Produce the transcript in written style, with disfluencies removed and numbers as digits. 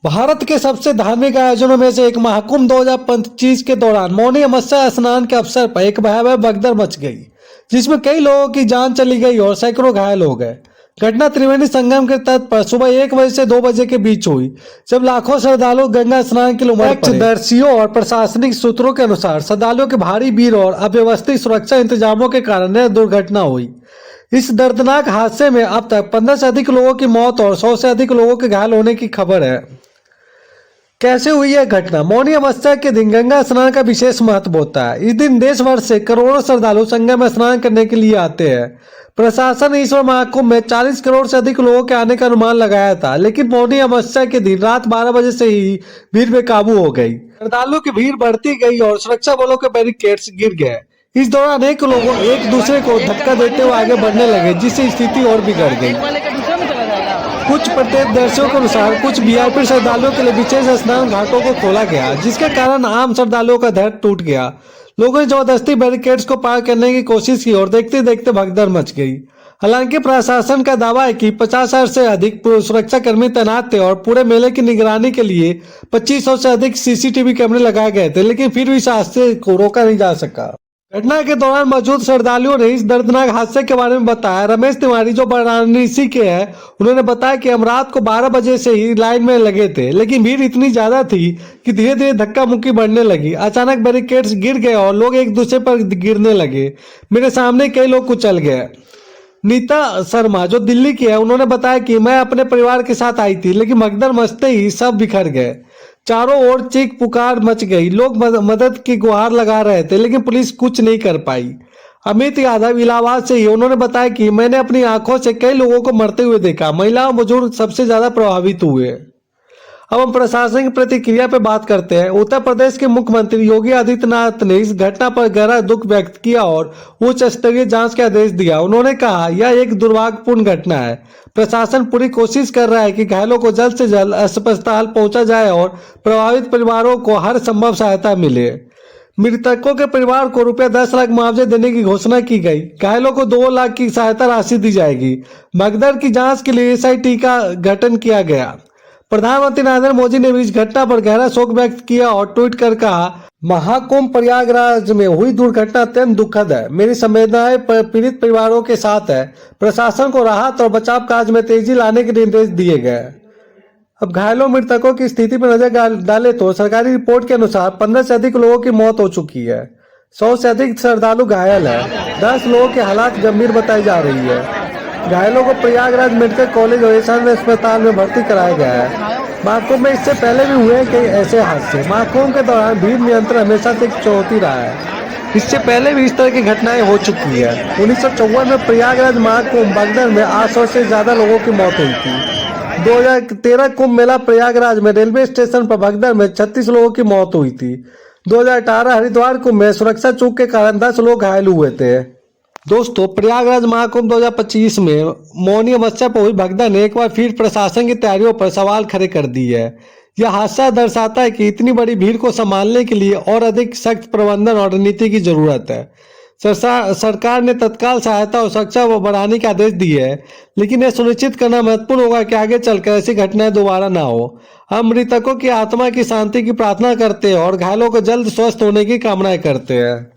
भारत के सबसे धार्मिक आयोजनों में से एक महाकुंभ 2025 के दौरान मौनी अमावस्या स्नान के अवसर पर एक भयावह भगदड़ मच गई, जिसमें कई लोगों की जान चली गई और सैकड़ों घायल हो गए। घटना त्रिवेणी संगम के तट पर सुबह 1 बजे से 2 बजे के बीच हुई, जब लाखों श्रद्धालु गंगा स्नान के लिए उमड़ पड़े। दर्शियों और प्रशासनिक सूत्रों के अनुसार श्रद्धालुओं के भारी भीड़ और अव्यवस्थित सुरक्षा इंतजामों के कारण यह दुर्घटना हुई। इस दर्दनाक हादसे में अब तक 15 से अधिक लोगों की मौत और 100 से अधिक लोगों के घायल होने की खबर है। कैसे हुई यह घटना? मौनी अमावस्या के दिन गंगा स्नान का विशेष महत्व होता है। इस दिन देश भर से करोड़ों श्रद्धालु संगम में स्नान करने के लिए आते हैं। प्रशासन ने इस महाकुंभ में 40 करोड़ से अधिक लोगों के आने का अनुमान लगाया था, लेकिन मौनी अमावस्या के दिन रात 12 बजे से ही भीड़ बेकाबू हो गई। श्रद्धालुओं की भीड़ बढ़ती गई और सुरक्षा बलों के बैरिकेड्स गिर गए। इस दौरान अनेक लोग एक दूसरे को धक्का देते हुए आगे बढ़ने लगे, जिससे स्थिति और बिगड़ गई। कुछ प्रत्यक्षदर्शियों के अनुसार कुछ वीआईपी श्रद्धालुओं के लिए विशेष स्नान घाटों को खोला गया, जिसके कारण आम श्रद्धालुओं का धैर्य टूट गया। लोगों ने जबरदस्ती बैरिकेड्स को पार करने की कोशिश की और देखते देखते भगदड़ मच गई। हालांकि प्रशासन का दावा है कि 50,000 से अधिक सुरक्षा कर्मी तैनात थे और पूरे मेले की निगरानी के लिए 2500 से अधिक सीसीटीवी कैमरे लगाए गए थे, लेकिन फिर भी इस हादसे को रोका नहीं जा सका। घटना के दौरान मौजूद श्रद्धालुओं ने इस दर्दनाक हादसे के बारे में बताया। रमेश तिवारी, जो वाराणसी के हैं, उन्होंने बताया कि हम रात को 12 बजे से ही लाइन में लगे थे, लेकिन भीड़ इतनी ज्यादा थी कि धीरे धीरे धक्का मुक्की बढ़ने लगी। अचानक बैरिकेड्स गिर गए और लोग एक दूसरे पर गिरने लगे। मेरे सामने कई लोग कुचल गए। नीता शर्मा, जो दिल्ली की है, उन्होंने बताया कि मैं अपने परिवार के साथ आई थी, लेकिन भगदड़ मचते ही सब बिखर गए। चारों ओर चीख पुकार मच गई। लोग मदद की गुहार लगा रहे थे, लेकिन पुलिस कुछ नहीं कर पाई। अमित यादव इलाहाबाद से ही, उन्होंने बताया कि मैंने अपनी आंखों से कई लोगों को मरते हुए देखा। महिला और बुजुर्ग सबसे ज्यादा प्रभावित हुए। अब हम प्रशासन की प्रतिक्रिया पर बात करते हैं। उत्तर प्रदेश के मुख्यमंत्री योगी आदित्यनाथ ने इस घटना पर गहरा दुख व्यक्त किया और उच्च स्तरीय जांच का आदेश दिया। उन्होंने कहा, यह एक दुर्भाग्यपूर्ण घटना है। प्रशासन पूरी कोशिश कर रहा है कि घायलों को जल्द से जल्द अस्पताल पहुंचा जाए और प्रभावित परिवारों को हर संभव सहायता मिले। मृतकों के परिवार को रुपये 10 लाख मुआवजे देने की घोषणा की गई। घायलों को 2 लाख की सहायता राशि दी जाएगी। भगदड़ की जांच के लिए एसआईटी का गठन किया गया। प्रधानमंत्री नरेंद्र मोदी ने भी इस घटना पर गहरा शोक व्यक्त किया और ट्वीट कर कहा, महाकुंभ प्रयागराज में हुई दुर्घटना अत्यंत दुखद है। मेरी संवेदनाएं पीड़ित परिवारों के साथ है। प्रशासन को राहत और बचाव कार्य में तेजी लाने के निर्देश दिए गए। अब घायलों मृतकों की स्थिति पर नजर डाले तो सरकारी रिपोर्ट के अनुसार 15 से अधिक लोगों की मौत हो चुकी है। 100 से अधिक श्रद्धालु घायल है। 10 लोगों की हालात गंभीर बताई जा रही है। घायलों को प्रयागराज मेडिकल कॉलेज और एसआर अस्पताल में भर्ती कराया गया है। महाकुंभ में इससे पहले भी हुए कई ऐसे हादसे। महाकुंभ के दौरान भीड़ नियंत्रण हमेशा से एक चुनौती रहा है। इससे पहले भी इस तरह की घटनाएं हो चुकी है। 1954 में प्रयागराज महाकुंभ भगदड़ में 800 से ज्यादा लोगों की मौत हुई थी। 2013 कुंभ मेला प्रयागराज में रेलवे स्टेशन पर भगदड़ में 36 लोगों की मौत हुई थी। 2018 हरिद्वार कुंभ में सुरक्षा चूक के कारण 10 लोग घायल हुए थे। दोस्तों, प्रयागराज महाकुंभ 2025 में मौनी अमावस्या पर हुई भगदड़ ने एक बार फिर प्रशासन की तैयारियों पर सवाल खड़े कर दिए है। यह हादसा दर्शाता है कि इतनी बड़ी भीड़ को संभालने के लिए और अधिक सख्त प्रबंधन और रणनीति की जरूरत है। सरकार ने तत्काल सहायता और सुरक्षा बढ़ाने के आदेश दिए हैं, लेकिन यह सुनिश्चित करना महत्वपूर्ण होगा कि आगे चलकर ऐसी घटनाएं दोबारा ना हो। हम मृतकों की आत्मा की शांति की प्रार्थना करते हैं और घायलों को जल्द स्वस्थ होने की कामना करते हैं।